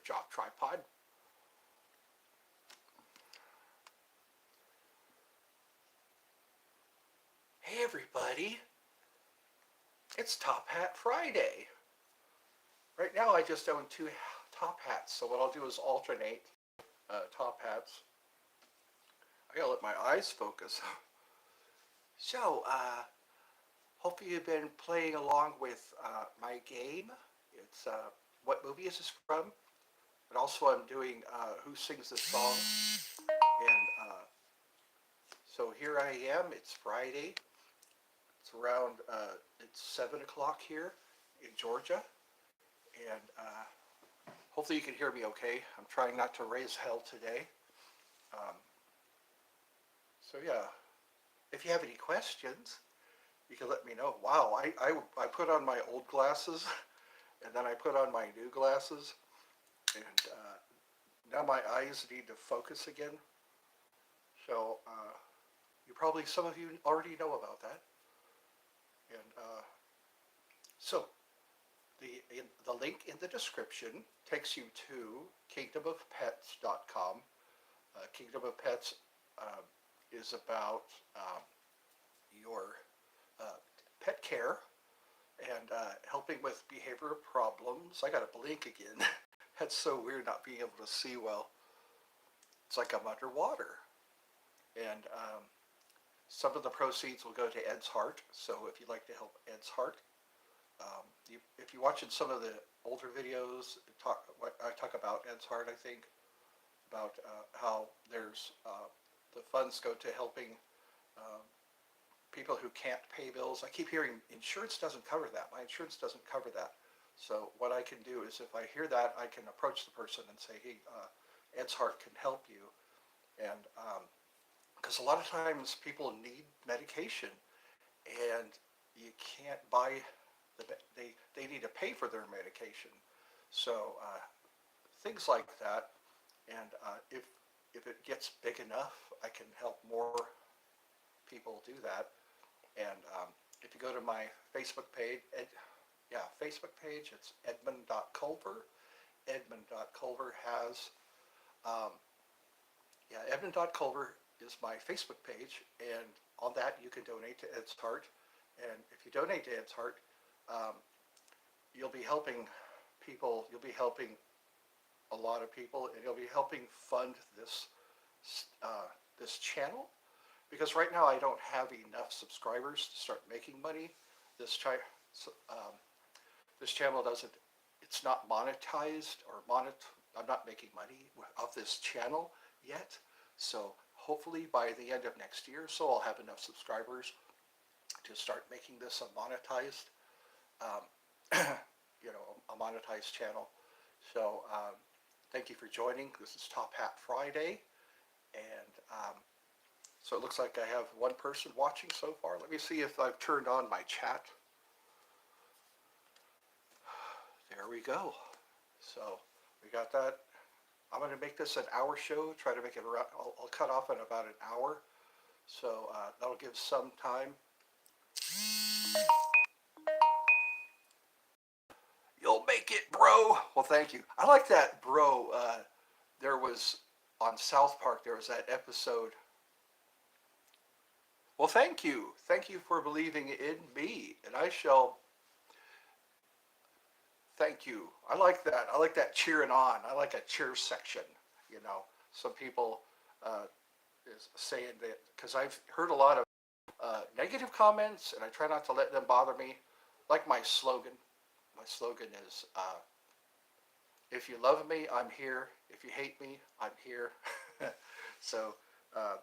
drop tripod. Hey everybody, it's Top Hat Friday. Right now I just own two top hats, so what I'll do is alternate top hats. I gotta let my eyes focus. So, hopefully you've been playing along with my game. It's what movie is this from? But also I'm doing Who Sings This Song? And so here I am. It's Friday. It's around it's 7 o'clock here in Georgia, and hopefully you can hear me okay. I'm trying not to raise hell today. Um, so yeah, if you have any questions, you can let me know. Wow, I put on my old glasses and then I put on my new glasses, and now my eyes need to focus again. So you probably, some of you already know about that. And so the link in the description takes you to kingdomofpets.com. Kingdom of Pets uh, is about your uh, pet care and helping with behavioral problems. I got to blink again. That's so weird not being able to see well. It's like I'm underwater. And some of the proceeds will go to Ed's Heart. So if you'd like to help Ed's Heart, if you're watching some of the older videos, I talk about Ed's Heart, I think, about how there's the funds go to helping uh, people who can't pay bills. I keep hearing insurance doesn't cover that. My insurance doesn't cover that. So what I can do is if I hear that, I can approach the person and say, hey, Ed's Heart can help you. And because a lot of times people need medication and you can't buy they need to pay for their medication. So things like that. And if it gets big enough, I can help more people do that. And if you go to my Facebook page, Facebook page, it's Edmund.Culver. Edmund.Culver has, um, Edmund.Culver is my Facebook page, and on that you can donate to Ed's Heart. And if you donate to Ed's Heart, um, you'll be helping people, you'll be helping a lot of people, and you'll be helping fund this channel, because right now I don't have enough subscribers to start making money. This um, this channel doesn't, it's not monetized or I'm not making money off this channel yet. So hopefully by the end of next year, so I'll have enough subscribers to start making this a monetized, um, a monetized channel. So thank you for joining. This is Top Hat Friday, and so it looks like I have one person watching so far. Let me see if I've turned on my chat. There we go. So we got that. I'm going to make this an hour show. Try to make it around. I'll cut off in about an hour. So that'll give some time. You'll make it, bro. Well, thank you. I like that, bro. There was on South Park, there was that episode. Well, thank you. Thank you for believing in me, and I shall. Thank you. I like that. I like that cheering on. I like a cheer section. You know, some people is saying that, because I've heard a lot of negative comments, and I try not to let them bother me. Like my slogan. My slogan is, if you love me, I'm here. If you hate me, I'm here. so, uh,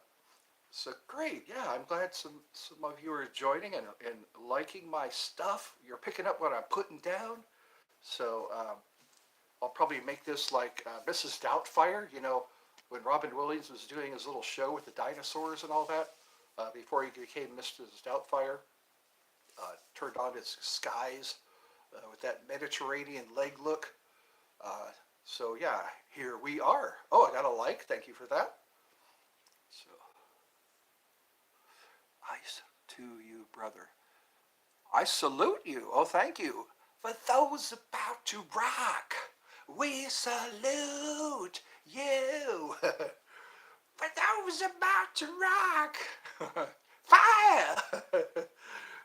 so great. Yeah, I'm glad some of you are joining and liking my stuff. You're picking up what I'm putting down. So I'll probably make this like Mrs. Doubtfire, when Robin Williams was doing his little show with the dinosaurs and all that, before he became Mrs. Doubtfire, turned on his skies with that Mediterranean leg look. So yeah, here we are. Oh, I got a like. Thank you for that. So, ice to you, brother. I salute you. Oh, thank you. For those about to rock We salute you. For those about to rock. Fire.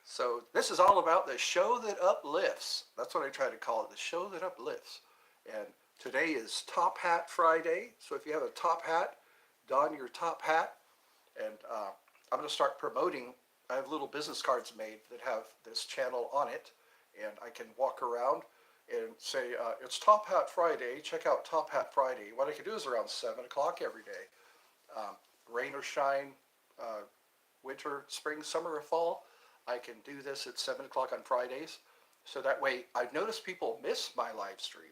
So this is all about the show that uplifts. That's what I try to call it, the show that uplifts. And today is Top Hat Friday. So if you have a top hat, don your top hat. And I'm going to start promoting. I have little business cards made that have this channel on it. And I can walk around and say, it's Top Hat Friday. Check out Top Hat Friday. What I can do is around 7 o'clock every day. Um, Rain or shine, uh, winter, spring, summer, or fall, I can do this at 7 o'clock on Fridays. So that way, I've noticed people miss my live stream,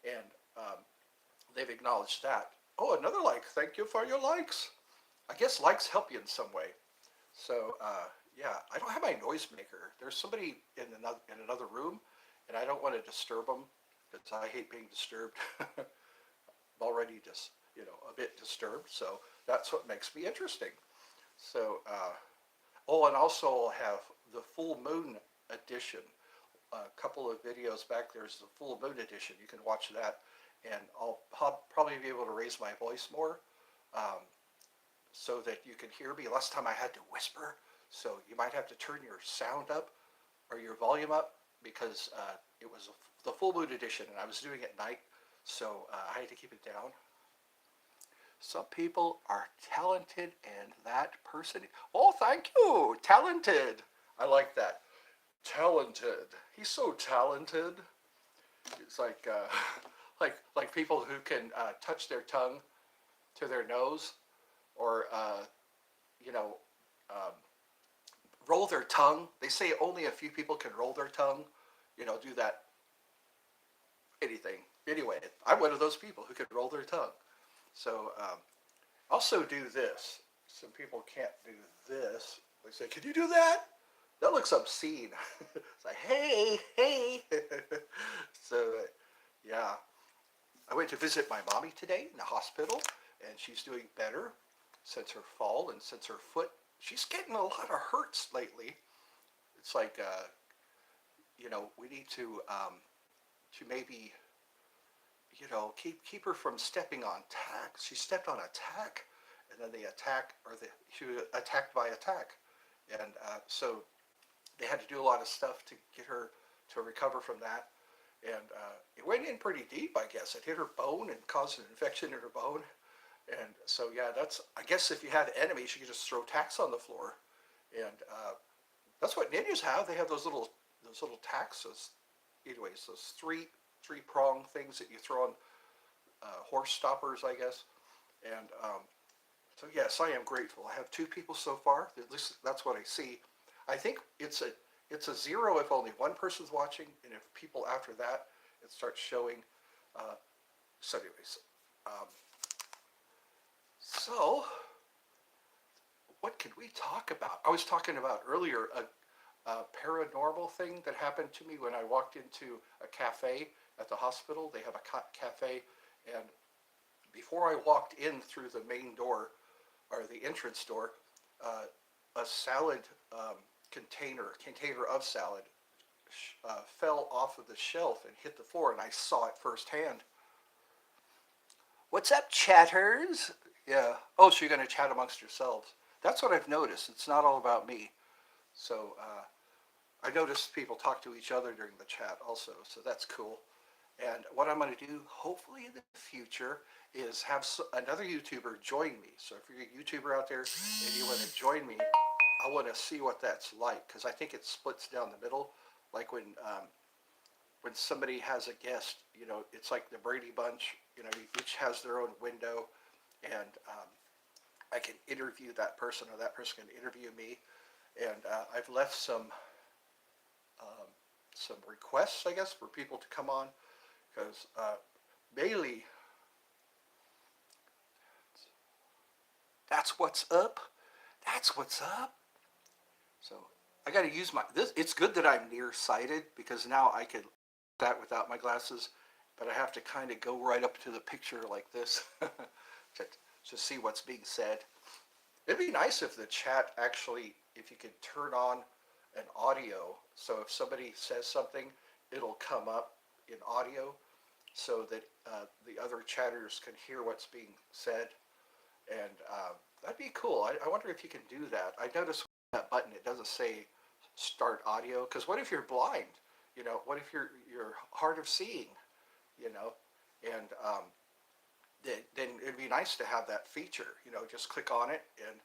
and they've acknowledged that. Oh, another like. Thank you for your likes. I guess likes help you in some way. So yeah, I don't have my noisemaker. There's somebody in another room, and I don't want to disturb them because I hate being disturbed. I'm already just a bit disturbed, so that's what makes me interesting. So oh, and also I'll have the full moon edition. A couple of videos back there's the full moon edition. You can watch that, and I'll probably be able to raise my voice more. Um, so that you can hear me. Last time I had to whisper, so you might have to turn your sound up or your volume up because it was the full moon edition and I was doing it at night, so I had to keep it down. Some people are talented and that person, oh, thank you, talented. I like that. Talented. He's so talented. It's like, like people who can touch their tongue to their nose or you know, um, roll their tongue. They say only a few people can roll their tongue, do that, anything. Anyway, I'm one of those people who can roll their tongue. So also do this. Some people can't do this. They say, can you do that? That looks obscene. It's like, hey, hey. So, yeah. I went to visit my mommy today in the hospital, and she's doing better since her fall and since her foot. She's getting a lot of hurts lately. It's like, we need to maybe, keep her from stepping on tack. She stepped on a tack, and then the attack, she was attacked by attack, and so they had to do a lot of stuff to get her to recover from that. And it went in pretty deep, I guess. It hit her bone and caused an infection in her bone. And so, yeah, I guess if you had enemies, you could just throw tacks on the floor. And that's what ninjas have. They have those little tacks, those three prong things that you throw on horse stoppers, I guess. And so, yes, I am grateful. I have two people so far. At least that's what I see. I think it's a zero if only one person's watching, and if people after that, it starts showing. Uh, so, anyways, um, so what can we talk about? I was talking about earlier a paranormal thing that happened to me when I walked into a cafe at the hospital. They have a cafe, and before I walked in through the main door or the entrance door, uh, a salad container of salad fell off of the shelf and hit the floor, and I saw it firsthand. What's up, chatters? Yeah. Oh, so you're going to chat amongst yourselves. That's what I've noticed. It's not all about me. So I noticed people talk to each other during the chat also, so that's cool. And what I'm going to do, hopefully in the future, is have another YouTuber join me. So if you're a YouTuber out there and you want to join me, I want to see what that's like because I think it splits down the middle. Like when somebody has a guest, it's like the Brady Bunch. Each has their own window, and I can interview that person, or that person can interview me. And I've left um, some requests, I guess, for people to come on because Bailey, that's what's up. That's what's up. So I got to use this. It's good that I'm nearsighted because now I could that without my glasses, but I have to kind of go right up to the picture like this to see what's being said. It'd be nice if the chat actually, if you could turn on an audio, so if somebody says something, it'll come up in audio, so that the other chatters can hear what's being said, and that'd be cool. I wonder if you can do that. I noticed that button it doesn't say start audio because what if you're blind? You know, what if you're hard of seeing? You know, and then it'd be nice to have that feature. You know, just click on it and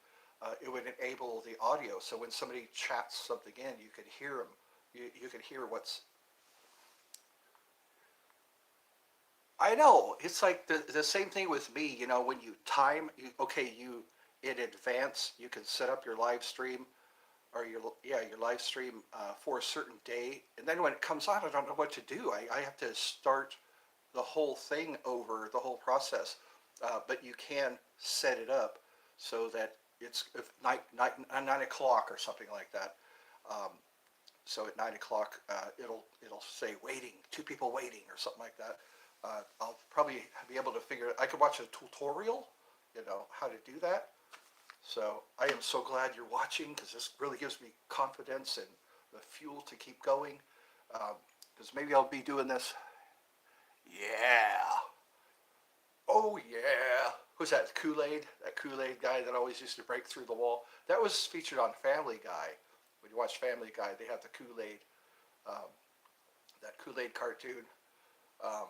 it would enable the audio. So when somebody chats something in, you could hear them. You could hear what's. I know it's like the same thing with me. You know, when you time, okay, you in advance, you can set up your live stream or your live stream for a certain day, and then when it comes on, I don't know what to do. I have to start the whole thing over, the whole process. But you can set it up so that it's if 9 o'clock or something like that. Um, so at 9 o'clock, it'll say waiting, two people waiting or something like that. I'll probably be able to figure. I could watch a tutorial, you know, how to do that. So I am so glad you're watching because this really gives me confidence and the fuel to keep going. Because maybe I'll be doing this. Yeah. Oh yeah. Who's that? Kool-Aid? That Kool-Aid guy that always used to break through the wall. That was featured on Family Guy. When you watch Family Guy, they have the Kool-Aid, um, that Kool-Aid cartoon. Um,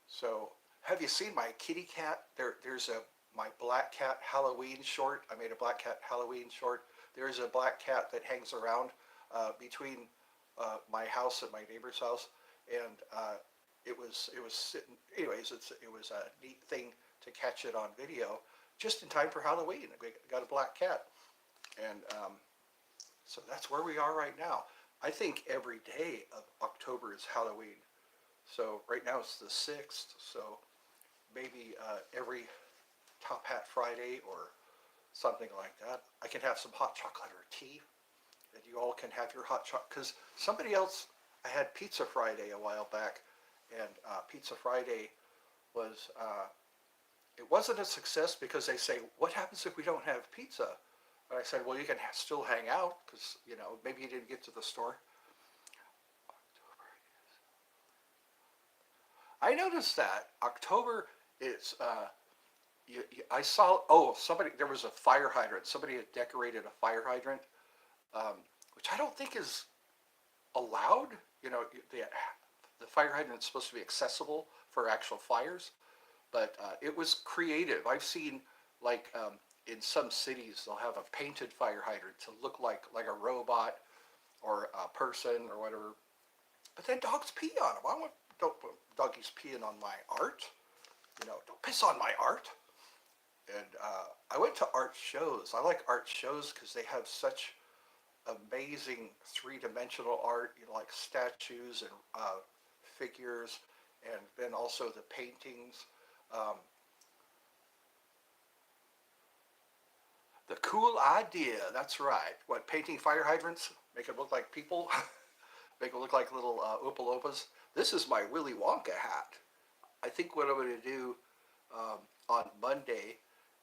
so, have you seen my kitty cat? There's a my black cat Halloween short. I made a black cat Halloween short. There's a black cat that hangs around between my house and my neighbor's house, and it was sitting. Anyways, it was a neat thing to catch it on video just in time for Halloween. We got a black cat, and so that's where we are right now. I think every day of October is Halloween. So right now it's the 6th. So maybe every Top Hat Friday or something like that, I can have some hot chocolate or tea, and you all can have your hot chocolate. Because somebody else, I had Pizza Friday a while back, and Pizza Friday was it wasn't a success because they say, what happens if we don't have pizza? And I said, well, you can still hang out because, you know, maybe you didn't get to the store. I noticed that October is. I saw. Oh, somebody. There was a fire hydrant. Somebody had decorated a fire hydrant, um, which I don't think is allowed. You know, the fire hydrant is supposed to be accessible for actual fires, but it was creative. I've seen like in some cities they'll have a painted fire hydrant to look like a robot or a person or whatever. But then dogs pee on them. I want don't put doggies peeing on my art. You know, don't piss on my art. And I went to art shows. I like art shows because they have such amazing three-dimensional art, you know, like statues and figures, and then also the paintings. Um, the cool idea, that's right. What, painting fire hydrants? Make it look like people? Make it look like little Oompa Loompas? This is my Willy Wonka hat. I think what I'm going to do on Monday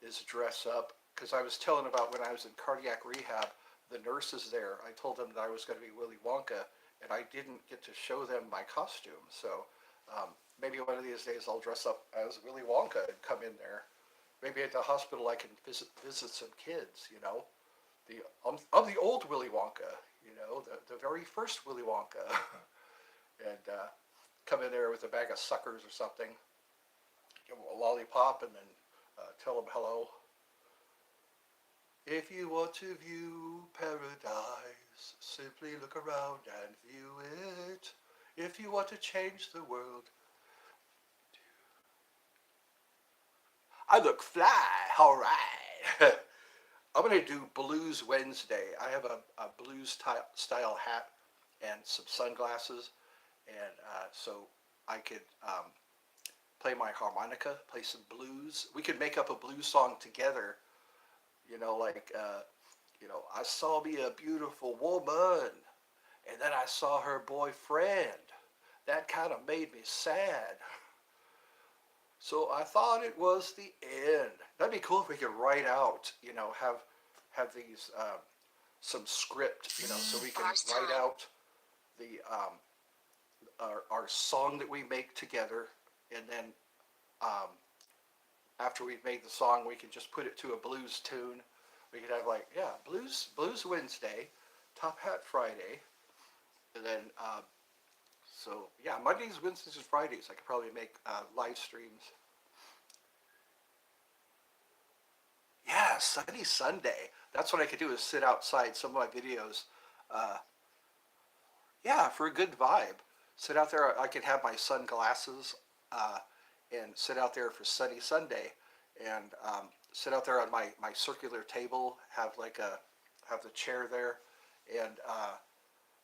is dress up because I was telling about when I was in cardiac rehab, the nurses there, I told them that I was going to be Willy Wonka and I didn't get to show them my costume. So maybe one of these days I'll dress up as Willy Wonka and come in there. Maybe at the hospital I can visit some kids, you know. I'm the old Willy Wonka, you know, the very first Willy Wonka. And come in there with a bag of suckers or something, give them a lollipop, and then tell them hello. If you want to view paradise, simply look around and view it. If you want to change the world, I look fly, all right. I'm going to do Blues Wednesday. I have a blues style hat and some sunglasses, and so I could play my harmonica, play some blues. We could make up a blues song together. You know, like you know, I saw me a beautiful woman, and then I saw her boyfriend. That kind of made me sad. So I thought it was the end. That'd be cool if we could write out, you know, have these some script, you know, so we can write out the our song that we make together and then um, after we've made the song, we can just put it to a blues tune. We could have like, yeah, blues Wednesday, Top Hat Friday, and then so yeah, Mondays, Wednesdays, and Fridays. I could probably make live streams. Yeah, Sunny Sunday. That's what I could do is sit outside. Some of my videos, uh, yeah, for a good vibe. Sit out there. I could have my sunglasses uh, and sit out there for Sunny Sunday, and sit out there on my circular table. Have the chair there, and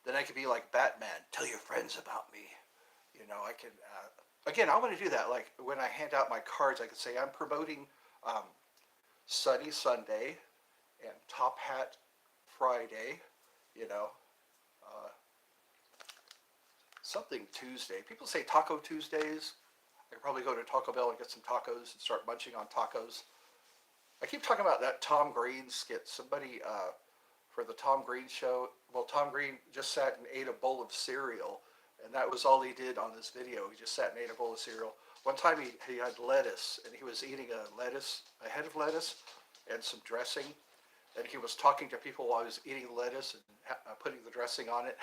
then I could be like Batman. Tell your friends about me. You know, I can. Again, I want to do that. Like when I hand out my cards, I could say I'm promoting um, Sunny Sunday and Top Hat Friday. You know, uh, something Tuesday. People say Taco Tuesdays. I could probably go to Taco Bell and get some tacos and start munching on tacos. I keep talking about that Tom Green skit. Somebody for the Tom Green show. Well, Tom Green just sat and ate a bowl of cereal, and that was all he did on this video. He just sat and ate a bowl of cereal. One time he had lettuce, and he was eating a head of lettuce, and some dressing, and he was talking to people while he was eating lettuce and putting the dressing on it.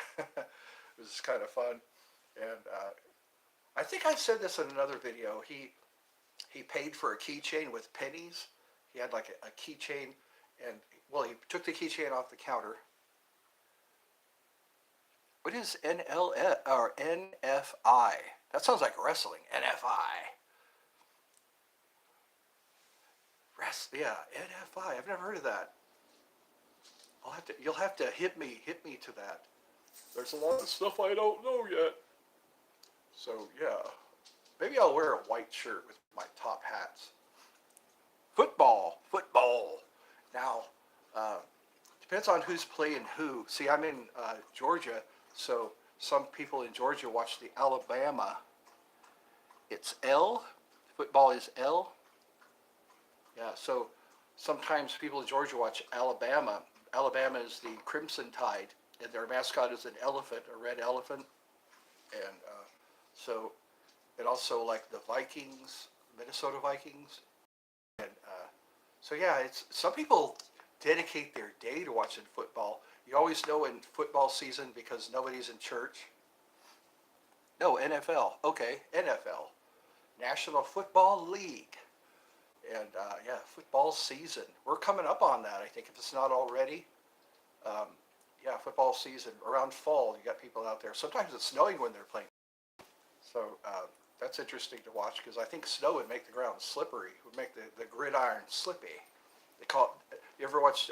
It was kind of fun, and I think I said this in another video. He paid for a keychain with pennies. He had like a keychain, and well, he took the keychain off the counter. What is NLF or NFI? That sounds like wrestling. NFI. Yeah, NFI. I've never heard of that. You'll have to hit me to that. There's a lot of stuff I don't know yet. So yeah, maybe I'll wear a white shirt with my top hats. Football. Now, uh, depends on who's playing who. See, I'm in Georgia, so some people in Georgia watch the Alabama. It's L. Football is L. Yeah, so sometimes people in Georgia watch Alabama. Alabama is the Crimson Tide, and their mascot is an elephant, a red elephant. And so, and also like the Vikings, Minnesota Vikings. And so yeah, it's some people dedicate their day to watching football. You always know in football season because nobody's in church. No, NFL. Okay, NFL, National Football League, and yeah, football season. We're coming up on that. I think if it's not already. Um, yeah, football season around fall. You got people out there. Sometimes it's snowing when they're playing. So that's interesting to watch because I think snow would make the ground slippery. Would make the gridiron slippy. They call it, you ever watch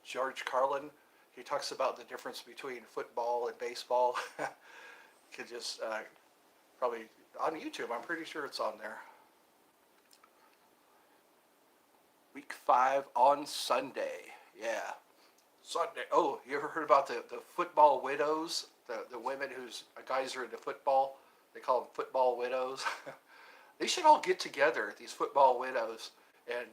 George Carlin? He talks about the difference between football and baseball. You could just probably on YouTube. I'm pretty sure it's on there. Week 5 on Sunday. Yeah, Sunday. Oh, you ever heard about the football widows? The women whose guys are into football. They call them football widows. They should all get together, these football widows, and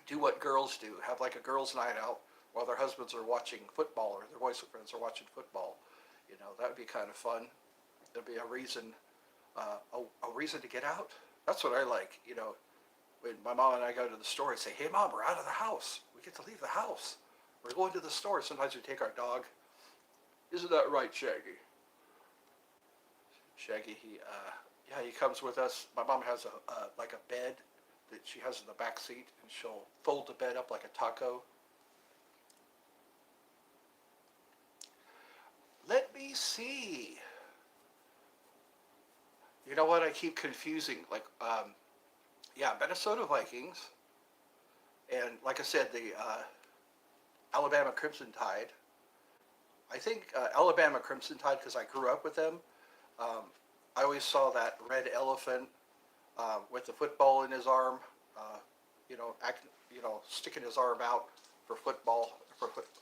do what girls do. Have like a girls' night out while their husbands are watching football or their boyfriends are watching football. You know, that would be kind of fun. There'd be a reason to get out. That's what I like. You know, when my mom and I go to the store and say, "Hey, Mom, we're out of the house. We get to leave the house. We're going to the store." Sometimes we take our dog. Isn't that right, Shaggy? Shaggy, yeah, he comes with us. My mom has like a bed that she has in the back seat, and she'll fold the bed up like a taco. Let me see. You know what? I keep confusing. Like, yeah, Minnesota Vikings, and like I said, the Alabama Crimson Tide. I think Alabama Crimson Tide because I grew up with them. Um, I always saw that red elephant with the football in his arm, uh, sticking his arm out for football.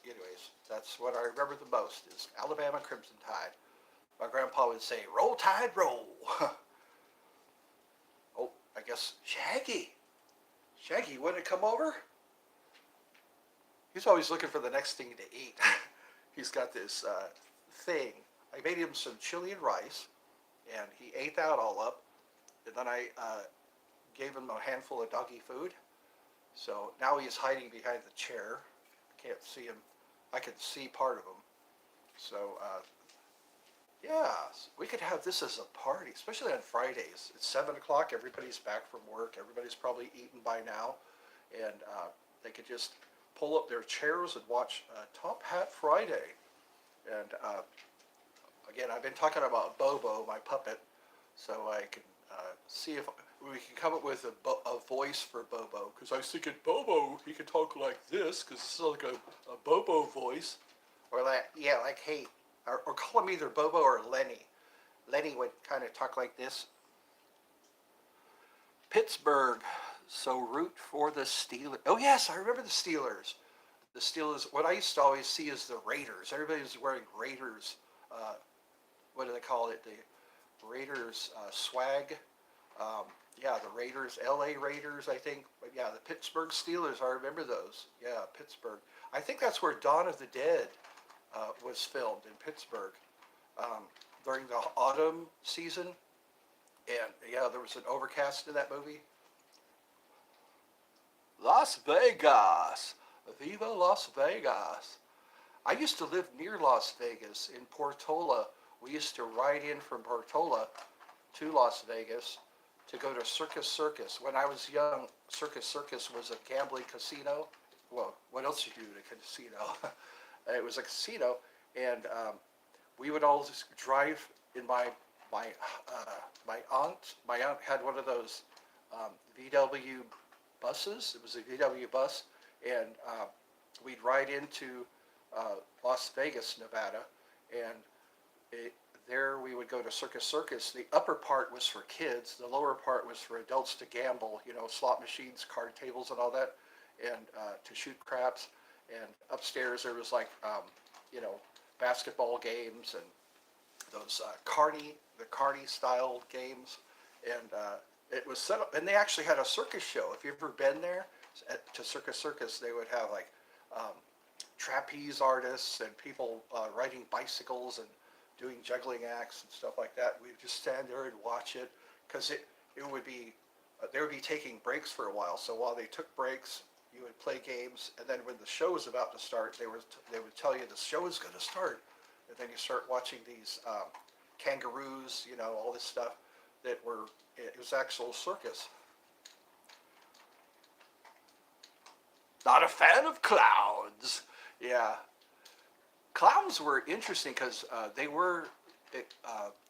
Anyways, that's what I remember the most is Alabama Crimson Tide. My grandpa would say, "Roll Tide, roll." Oh, I guess Shaggy. Shaggy, you want to come over? He's always looking for the next thing to eat. He's got this thing. I made him some chili and rice, and he ate that all up. and then I gave him a handful of doggy food. So now he's hiding behind the chair. I can't see him. I can see part of him. So yeah, we could have this as a party, especially on Fridays. It's 7 o'clock. Everybody's back from work. Everybody's probably eaten by now, and they could just pull up their chairs and watch Top Hat Friday. And again, I've been talking about Bobo, my puppet, so I can see if we can come up with a voice for Bobo. Because I was thinking Bobo, he could talk like this, because this is like a Bobo voice, or like yeah, like hey, or call him either Bobo or Lenny. Lenny would kind of talk like this. Pittsburgh, so root for the Steelers. Oh yes, I remember the Steelers. The Steelers. What I used to always see is the Raiders. Everybody was wearing Raiders. Uh, what do they call it? The Raiders swag. Um, yeah, the Raiders, L.A. Raiders, I think. But yeah, the Pittsburgh Steelers. I remember those. Yeah, Pittsburgh. I think that's where Dawn of the Dead was filmed in Pittsburgh um, during the autumn season. And yeah, there was an overcast in that movie. Las Vegas. Viva Las Vegas. I used to live near Las Vegas in Portola. We used to ride in from Portola to Las Vegas to go to Circus Circus. When I was young, Circus Circus was a gambling casino. Well, what else you do at a casino? It was a casino, and we would always drive in my my aunt. My aunt had one of those VW buses. It was a VW bus, and we'd ride into Las Vegas, Nevada, and it, there we would go to Circus Circus. The upper part was for kids. The lower part was for adults to gamble. You know, slot machines, card tables, and all that, and to shoot craps. And upstairs there was like you know, basketball games and those the Carney style games, and it was set up. And they actually had a circus show. If you've ever been there to Circus Circus, they would have like um, trapeze artists and people riding bicycles and doing juggling acts and stuff like that. We'd just stand there and watch it because it would be they would be taking breaks for a while. So while they took breaks, you would play games, and then when the show was about to start, they would tell you the show is going to start, and then you start watching these kangaroos, you know, all this stuff that were it was actual circus. Not a fan of clowns. Yeah, clowns were interesting because they were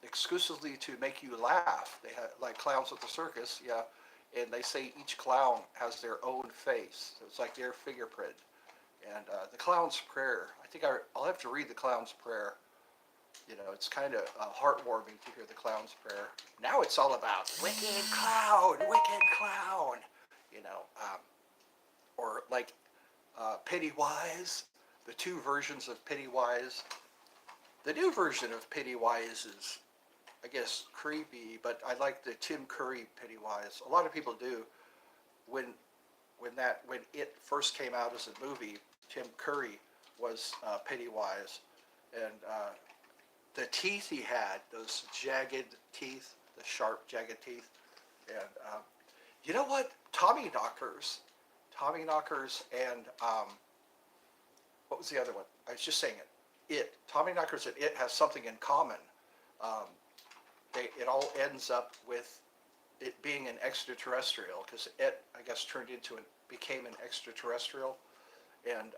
exclusively to make you laugh. They had like clowns at the circus, yeah, and they say each clown has their own face. So it's like their fingerprint. And the clown's prayer. I think I'll have to read the clown's prayer. You know, it's kind of heartwarming to hear the clown's prayer. Now it's all about wicked clown. You know, or like Pennywise. The two versions of Pennywise. The new version of Pennywise is, I guess, creepy, but I like the Tim Curry Pennywise. A lot of people do. When when it first came out as a movie, Tim Curry was Pennywise, and the teeth he had, those jagged teeth, the sharp jagged teeth, and you know what? Tommy Knockers, and what was the other one? I was just saying it. Tommy Knockers and it has something in common. Um, it all ends up with it being an extraterrestrial because it, I guess, became an extraterrestrial, and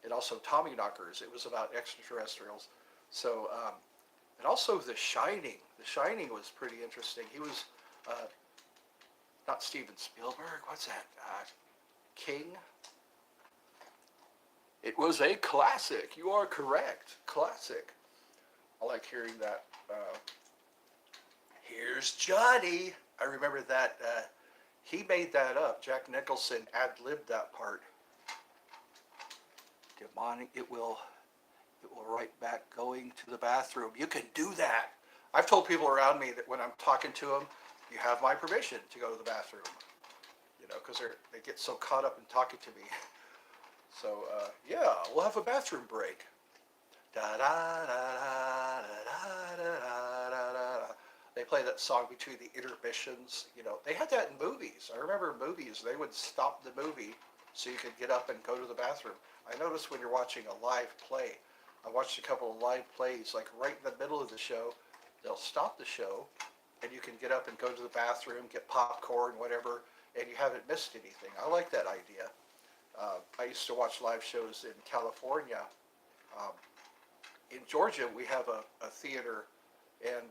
it also Tommy Knockers. It was about extraterrestrials. So, and also The Shining. The Shining was pretty interesting. He was not Steven Spielberg. What's that? King. It was a classic. You are correct. Classic. I like hearing that. Here's Johnny. I remember that. He made that up. Jack Nicholson ad-libbed that part. Demonic. It will write back going to the bathroom. You can do that. I've told people around me that when I'm talking to them, you have my permission to go to the bathroom. You know, because they get so caught up in talking to me. So yeah, we'll have a bathroom break. Da da da da da da da da da. They play that song between the intermissions. You know, they had that in movies. I remember movies, they would stop the movie so you could get up and go to the bathroom. I noticed when you're watching a live play, I watched a couple of live plays, like right in the middle of the show, they'll stop the show and you can get up and go to the bathroom, get popcorn, whatever, and you haven't missed anything. I like that idea. I used to watch live shows in California. Um, in Georgia, we have a theater, and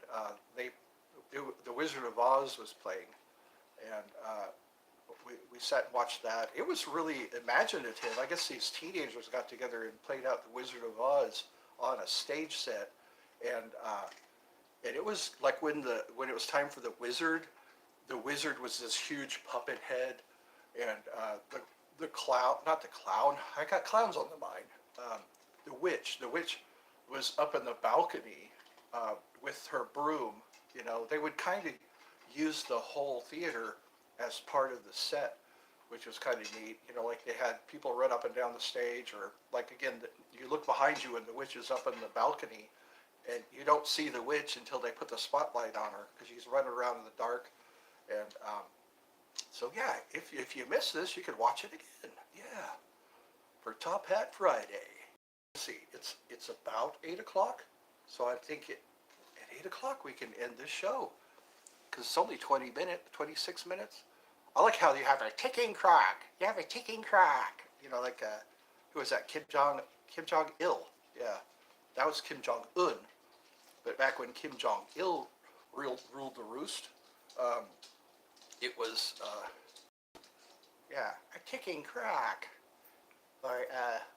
the Wizard of Oz was playing, and we sat and watched that. It was really imaginative. I guess these teenagers got together and played out the Wizard of Oz on a stage set, and and it was like when it was time for the wizard was this huge puppet head, and the clown, not the clown. I got clowns on the mind. Um, the witch was up in the balcony with her broom. You know, they would kind of use the whole theater as part of the set, which was kind of neat. You know, like they had people run up and down the stage, or like again, you look behind you and the witch is up in the balcony, and you don't see the witch until they put the spotlight on her because she's running around in the dark. And so yeah, if you miss this, you can watch it again. Yeah, for Top Hat Friday. Let's see, it's about 8 o'clock, so I think at 8 o'clock we can end this show because it's only 20 minutes, 26 minutes. I like how you have a ticking clock. You have a ticking clock. You know, like who was that? Kim Jong Il. Yeah, that was Kim Jong Un. But back when Kim Jong Il ruled the roost, um, it was yeah, a ticking clock. Or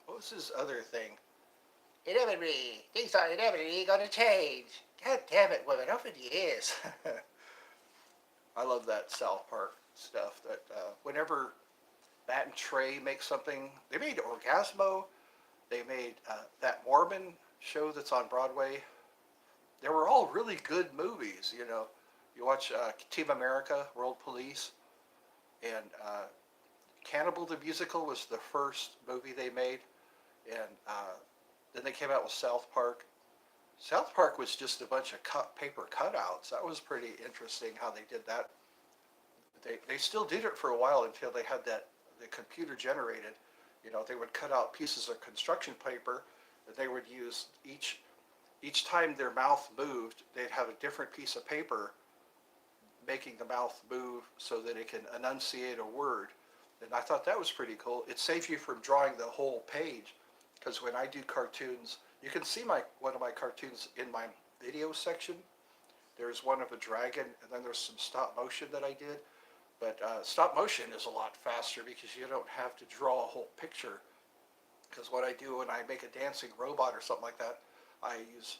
what was his other thing? Inevitably, things are inevitably gonna change. God damn it, women, open your ears. I love that South Park stuff. That whenever Matt and Trey make something, they made Orgasmo. They made that Mormon show that's on Broadway. They were all really good movies. You know, you watch Team America, World Police, and Cannibal the Musical was the first movie they made, and then they came out with South Park. South Park was just a bunch of paper cutouts. That was pretty interesting how they did that. They still did it for a while until they had the computer generated. You know, they would cut out pieces of construction paper that they would use each time their mouth moved, they'd have a different piece of paper making the mouth move so that it can enunciate a word. And I thought that was pretty cool. It saves you from drawing the whole page, because when I do cartoons, you can see one of my cartoons in my video section. There's one of a dragon, and then there's some stop motion that I did. But stop motion is a lot faster because you don't have to draw a whole picture. Because what I do when I make a dancing robot or something like that, I use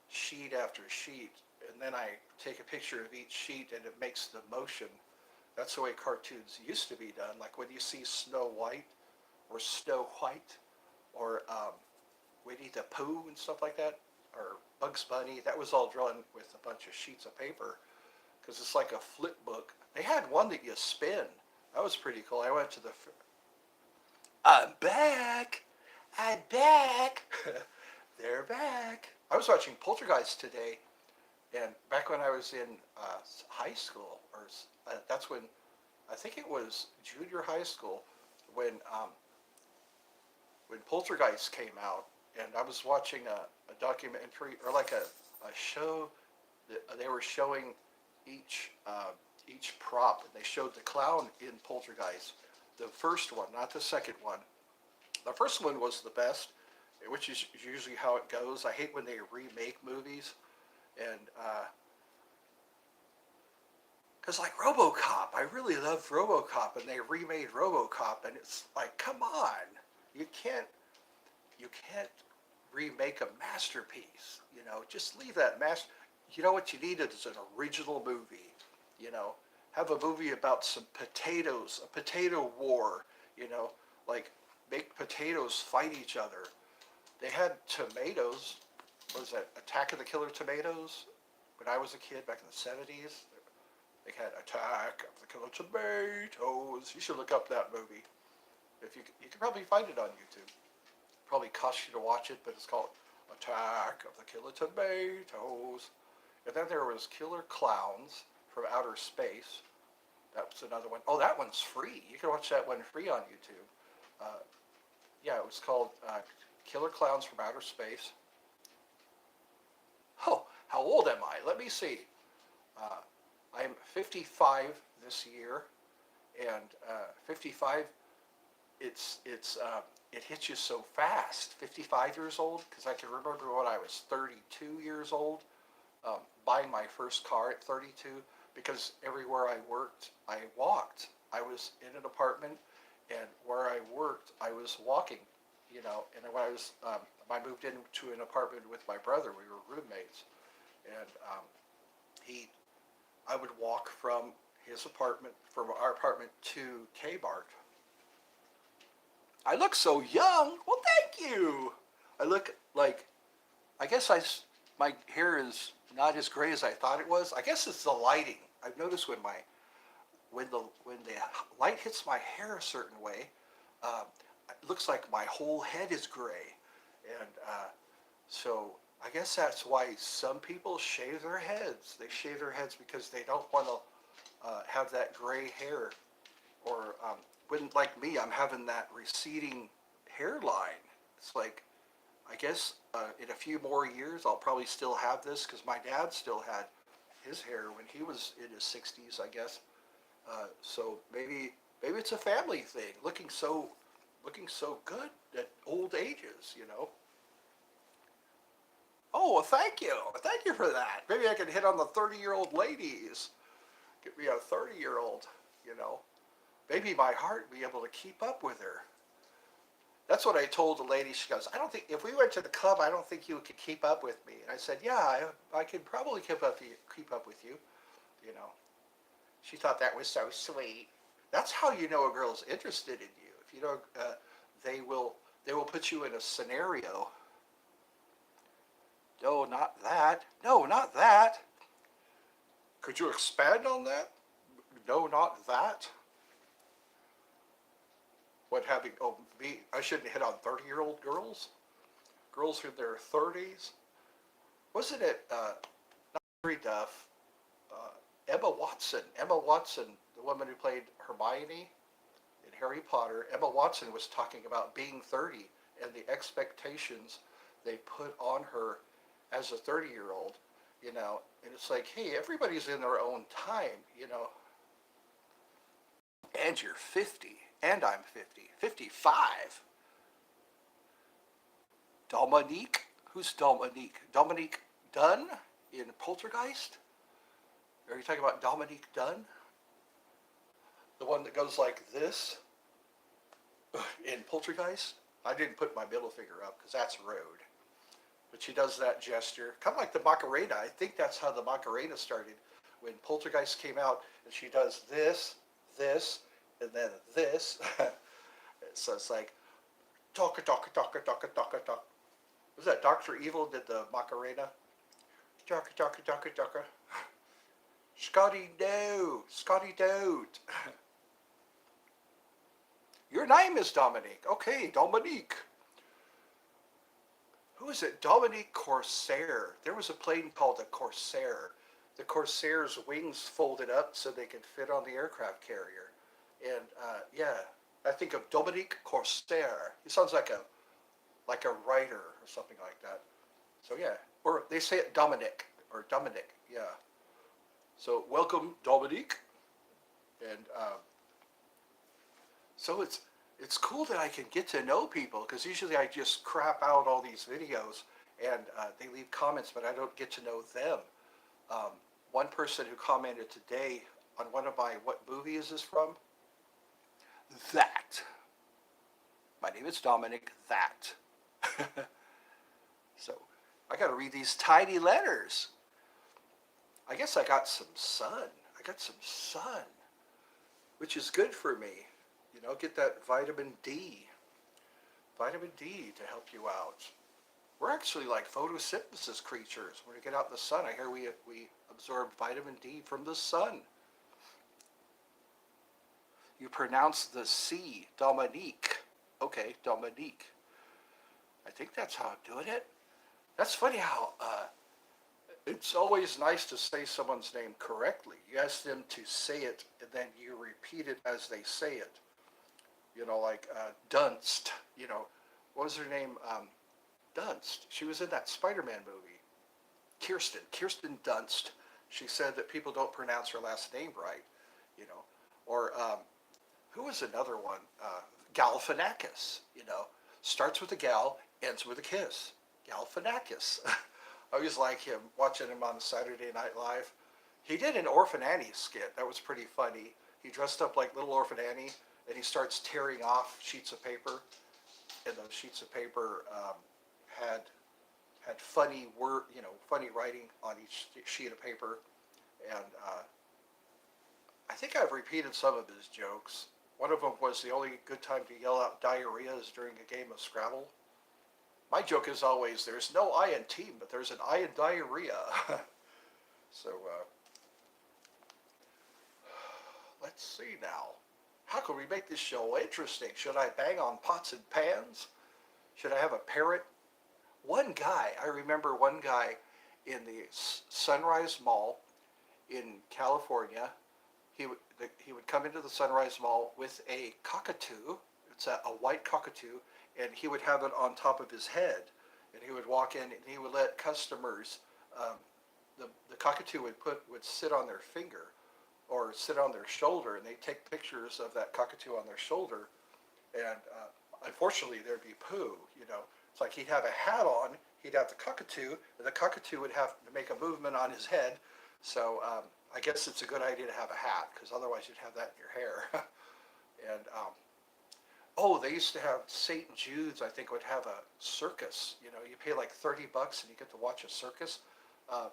sheet after sheet, and then I take a picture of each sheet, and it makes the motion. That's the way cartoons used to be done. Like when you see Snow White or Snow White or Winnie the Pooh and stuff like that, or Bugs Bunny, that was all drawn with a bunch of sheets of paper because it's like a flip book. They had one that you spin. That was pretty cool. I went to the. I'm back. I'm back. They're back. I was watching Poltergeist today, and back when I was in high school, or that's when I think it was junior high school, when Poltergeist came out, and I was watching a documentary or like a show that they were showing each prop, and they showed the clown in Poltergeist, the first one, not the second one. The first one was the best, which is usually how it goes. I hate when they remake movies, and because like RoboCop, I really loved RoboCop, and they remade RoboCop, and it's like, come on, you can't you can't remake a masterpiece. You know, just leave that master. You know what you needed is an original movie. You know, have a movie about some potatoes, a potato war. You know, like make potatoes fight each other. They had tomatoes. What was that? Attack of the Killer Tomatoes. When I was a kid back in the '70s, they had Attack of the Killer Tomatoes. You should look up that movie. If you can probably find it on YouTube. Probably cost you to watch it, but it's called Attack of the Killer Tomatoes. And then there was Killer Clowns from Outer Space. That was another one. Oh, that one's free. You can watch that one free on YouTube. Uh, yeah, it was called Killer Clowns from Outer Space. Oh, how old am I? Let me see. Uh, I'm 55 this year, and 55. It hits you so fast. 55 years old, because I can remember when I was 32 years old, buying my first car at 32. Because everywhere I worked, I walked. I was in an apartment, and where I worked, I was walking. And when I moved into an apartment with my brother. We were roommates, and I would walk from from our apartment to K-Bart. I look so young. Well, thank you. I look like, I guess my hair is not as gray as I thought it was. I guess it's the lighting. I've noticed when the light hits my hair a certain way, uh, it looks like my whole head is gray, and so I guess that's why some people shave their heads. They shave their heads because they don't want to have that gray hair, or when, like me, I'm having that receding hairline. It's like, I guess in a few more years I'll probably still have this, because my dad still had his hair when he was in his 60s, I guess. So maybe it's a family thing, looking so good at old ages. Oh, well, thank you for that. Maybe I can hit on the 30-year-old ladies. Get me a 30-year-old. You know, maybe my heart be able to keep up with her. That's what I told the lady. She goes, I don't think, if we went to the club, I don't think you could keep up with me. And I said, yeah, I could probably keep up with you. You know, she thought that was so sweet. That's how you know a girl's interested in you. If you don't, they will they will put you in a scenario. No, not that. No, not that. Could you expand on that? No, not that. What having? Oh, me? I shouldn't hit on 30-year-old girls. Girls in their 30s. Wasn't it Hilary Duff? Emma Watson. Emma Watson, the woman who played Hermione in Harry Potter. Emma Watson was talking about being 30 and the expectations they put on her as a 30-year-old. And it's like, hey, everybody's in their own time. And you're 50, and I'm 50, 55. Dominique? Who's Dominique? Dominique Dunn in Poltergeist? Are you talking about Dominique Dunn? The one that goes like this in Poltergeist? I didn't put my middle finger up because that's rude. But she does that gesture, kind of like the Macarena. I think that's how the Macarena started. When Poltergeist came out, and she does this, and then this. So it's like, talka, talka, talka, talka, talka, talka. Was that Dr. Evil did the Macarena? Talka, talka, talka, talka. Scotty, no. Scotty, don't. Your name is Dominique. Okay, Dominique. Who is it? Dominique Corsair. There was a plane called the Corsair. The Corsair's wings folded up so they could fit on the aircraft carrier. And yeah, I think of Dominique Corsair. He sounds like a writer or something like that. So yeah, or they say it Dominic or Dominic. Yeah. So welcome, Dominique. And so it's cool that I can get to know people, because usually I just crap out all these videos and they leave comments, but I don't get to know them. One person who commented today on one of what movie is this from? That. My name is Dominic, that. So I got to read these tiny letters. I guess I got some sun. Which is good for me. Get that vitamin D. Vitamin D to help you out. We're actually like photosynthesis creatures. When we get out in the sun, I hear we absorb vitamin D from the sun. You pronounce the C, Dominique. Okay, Dominique. I think that's how I'm doing it. That's funny how It's always nice to say someone's name correctly. You ask them to say it, and then you repeat it as they say it. Like Dunst. What was her name? Dunst. She was in that Spider-Man movie. Kirsten Dunst. She said that people don't pronounce her last name right. You know, or who was another one? Galifianakis. Starts with a gal, ends with a kiss. Galifianakis. I always like him, watching him on Saturday Night Live. He did an Orphan Annie skit. That was pretty funny. He dressed up like little Orphan Annie, and he starts tearing off sheets of paper, and those sheets of paper had funny funny writing on each sheet of paper. And I think I've repeated some of his jokes. One of them was the only good time to yell out diarrhea is during a game of Scrabble. My joke is always there's no I in team, but there's an I in diarrhea. So let's see now. How can we make this show interesting? Should I bang on pots and pans? Should I have a parrot? I remember one guy in the Sunrise Mall in California. He would come into the Sunrise Mall with a cockatoo. It's a white cockatoo, and he would have it on top of his head. And he would walk in, and he would let customers. The cockatoo would sit on their finger, or sit on their shoulder, and they'd take pictures of that cockatoo on their shoulder. And unfortunately, there'd be poo. It's like he'd have a hat on, he'd have the cockatoo, and the cockatoo would have to make a movement on his head. So I guess it's a good idea to have a hat, because otherwise you'd have that in your hair. And they used to have St. Jude's. I think would have a circus. You pay like $30 and you get to watch a circus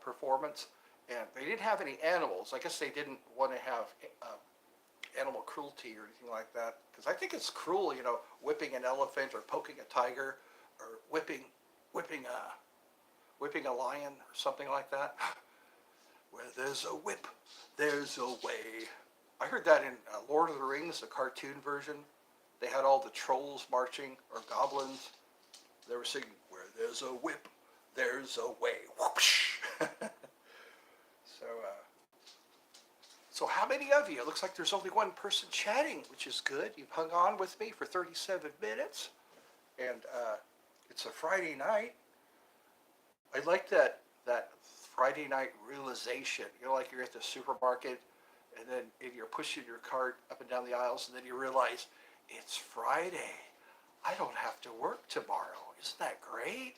performance. And they didn't have any animals. I guess they didn't want to have animal cruelty or anything like that, because I think it's cruel, whipping an elephant or poking a tiger or whipping a lion or something like that. Where there's a whip, there's a way. I heard that in Lord of the Rings, the cartoon version. They had all the trolls marching, or goblins. They were singing, where there's a whip, there's a way. Whoosh! So how many of you? It looks like there's only one person chatting, which is good. You've hung on with me for 37 minutes. And it's a Friday night. I like that Friday night realization. Like you're at the supermarket, and then you're pushing your cart up and down the aisles, and then you realize it's Friday. I don't have to work tomorrow. Isn't that great?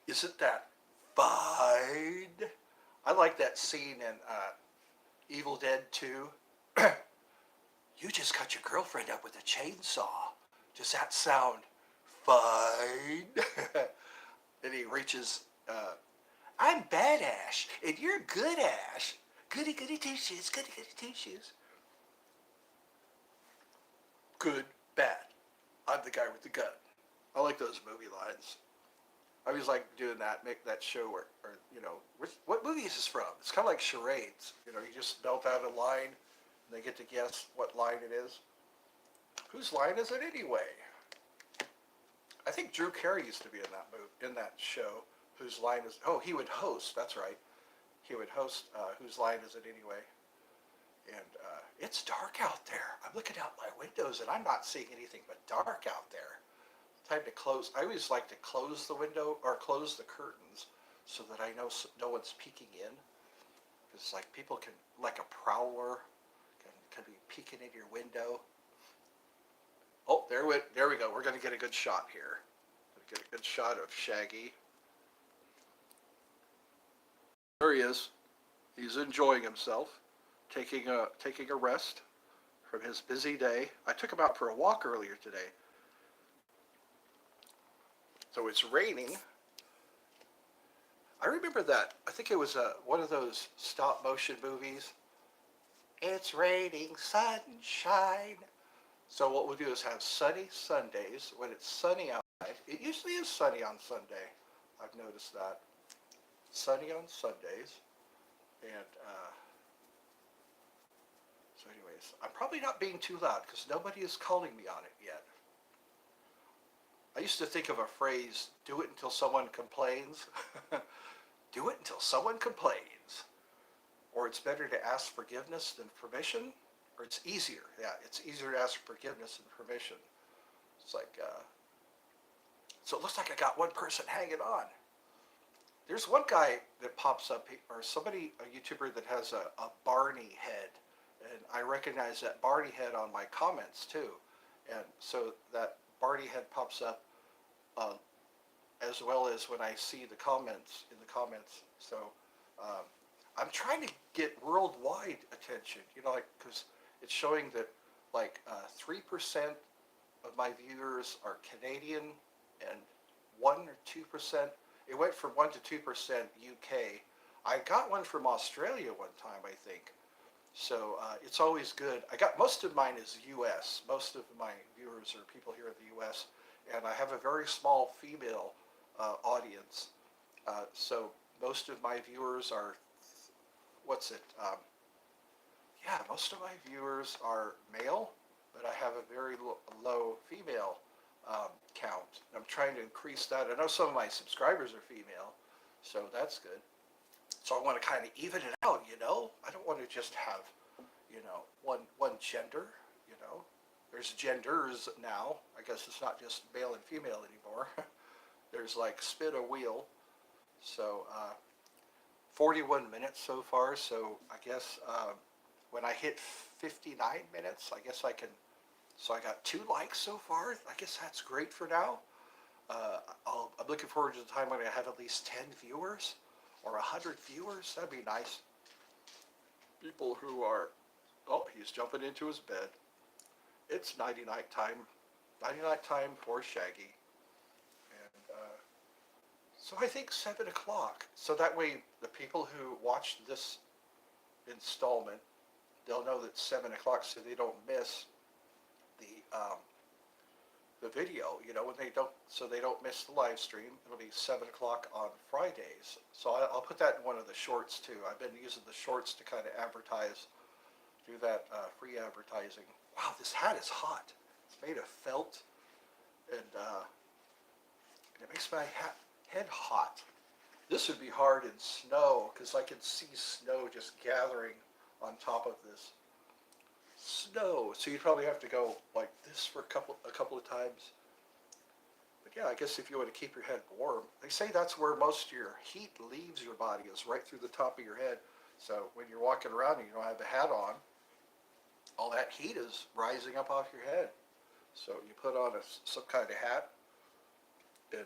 Isn't that fine? I like that scene in Evil Dead 2. You just cut your girlfriend up with a chainsaw. Does that sound fine? Then he reaches, I'm bad Ash, and you're good Ash. Goody goody two shoes, goody goody two shoes. Good, bad. I'm the guy with the gun. I like those movie lines. I always like doing that, make that show or what movie is this from? It's kind of like charades. You just belt out a line, and they get to guess what line it is. Whose line is it anyway? I think Drew Carey used to be in that show. Whose line is? Oh, he would host. That's right. He would host. Whose line is it anyway? And it's dark out there. I'm looking out my windows, and I'm not seeing anything but dark out there. Time to close. I always like to close the window or close the curtains so that I know no one's peeking in. It's like people can, like a prowler, can be peeking in your window. Oh, there we go. We're going to get a good shot here. Get a good shot of Shaggy. There he is. He's enjoying himself, taking a rest from his busy day. I took him out for a walk earlier today. So it's raining. I remember that. I think it was one of those stop motion movies. It's raining sunshine. So what we'll do is have sunny Sundays when it's sunny outside. It usually is sunny on Sunday. I've noticed that. Sunny on Sundays. And so anyways, I'm probably not being too loud because nobody is calling me on it yet. I used to think of a phrase, do it until someone complains. Do it until someone complains. Or it's better to ask forgiveness than permission. Or it's easier. Yeah, it's easier to ask forgiveness than permission. It's like, so it looks like I got one person hanging on. There's one guy that pops up, or somebody, a YouTuber that has a Barney head. And I recognize that Barney head on my comments too. And so that Barney head pops up uh, as well as when I see the comments in the comments. So um, I'm trying to get worldwide attention, like, because it's showing that like 3% of my viewers are Canadian and 1 or 2%. It went from 1 to 2% UK. I got one from Australia one time, I think. So it's always good. I got most of mine is U.S. Most of my viewers are people here in the U.S. And I have a very small female audience. So most of my viewers are, what's it? Yeah, most of my viewers are male, but I have a very low female count. I'm trying to increase that. I know some of my subscribers are female, so that's good. So I want to kind of even it out. I don't want to just have, one gender. You know, there's genders now. I guess it's not just male and female anymore. There's like spin a wheel. So 41 minutes so far. So I guess when I hit 59 minutes, I guess I can. So I got 2 likes so far. I guess that's great for now. I'm looking forward to the time when I have at least 10 viewers or 100 viewers. That'd be nice. People who are, oh, he's jumping into his bed. It's nighty night time. Nighty night time for Shaggy. And so I think 7 o'clock. So that way the people who watch this installment, they'll know that 7 o'clock so they don't miss the video, when they don't, so they don't miss the live stream. It'll be 7 o'clock on Fridays. So I'll put that in one of the shorts too. I've been using the shorts to kind of advertise, do that free advertising. Wow, this hat is hot. It's made of felt, and it makes my head hot. This would be hard in snow because I can see snow just gathering on top of this snow. So you'd probably have to go like this for a couple of times. But yeah, I guess if you want to keep your head warm, they say that's where most of your heat leaves your body, is right through the top of your head. So when you're walking around and you don't have the hat on, all that heat is rising up off your head. So you put on some kind of hat, and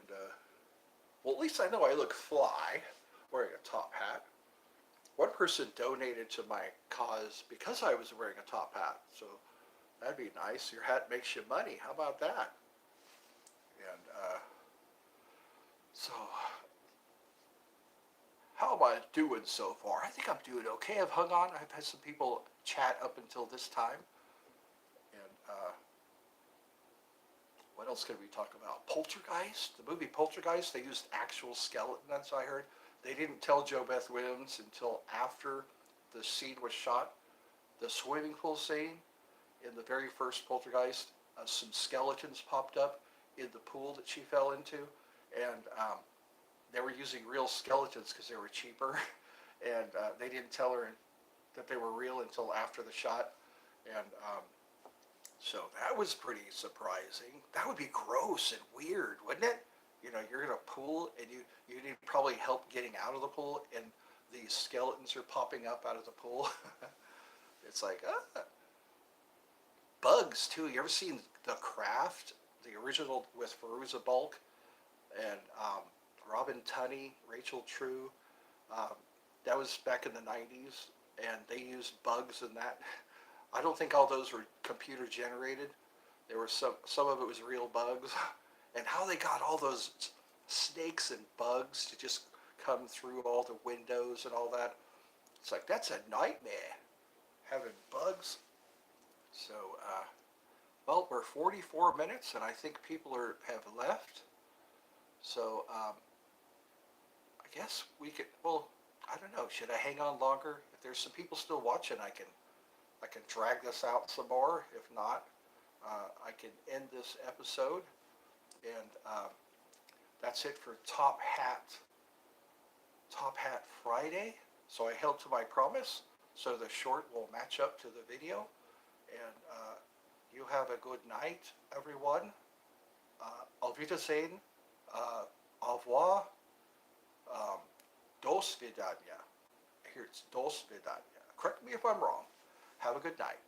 well, at least I know I look fly wearing a top hat. One person donated to my cause because I was wearing a top hat. So that'd be nice. Your hat makes you money. How about that? And so, how am I doing so far? I think I'm doing okay. I've hung on. I've had some people chat up until this time. And what else can we talk about? Poltergeist, the movie Poltergeist. They used actual skeletons, I heard. They didn't tell JoBeth Williams until after the scene was shot. The swimming pool scene in the very first Poltergeist, some skeletons popped up in the pool that she fell into, and they were using real skeletons because they were cheaper, and they didn't tell her that they were real until after the shot, and so that was pretty surprising. That would be gross and weird, wouldn't it? You're in a pool and you need probably help getting out of the pool, and these skeletons are popping up out of the pool. It's like, bugs too. You ever seen The Craft, the original with Fairuza Balk and Robin Tunney, Rachel True? That was back in the 90s, and they used bugs in that. I don't think all those were computer generated. There were some of it was real bugs. And how they got all those snakes and bugs to just come through all the windows and all that. It's like, that's a nightmare, having bugs. So, well, we're 44 minutes, and I think people have left. So, I guess we could, well, I don't know, should I hang on longer? If there's some people still watching, I can drag this out some more. If not, I can end this episode. And that's it for Top Hat Top Hat Friday, so I held to my promise. So the short will match up to the video. And you have a good night, everyone. Auf Wiedersehen. Au revoir. Um, Dos vidania. Here it's dos vidania. Correct me if I'm wrong. Have a good night.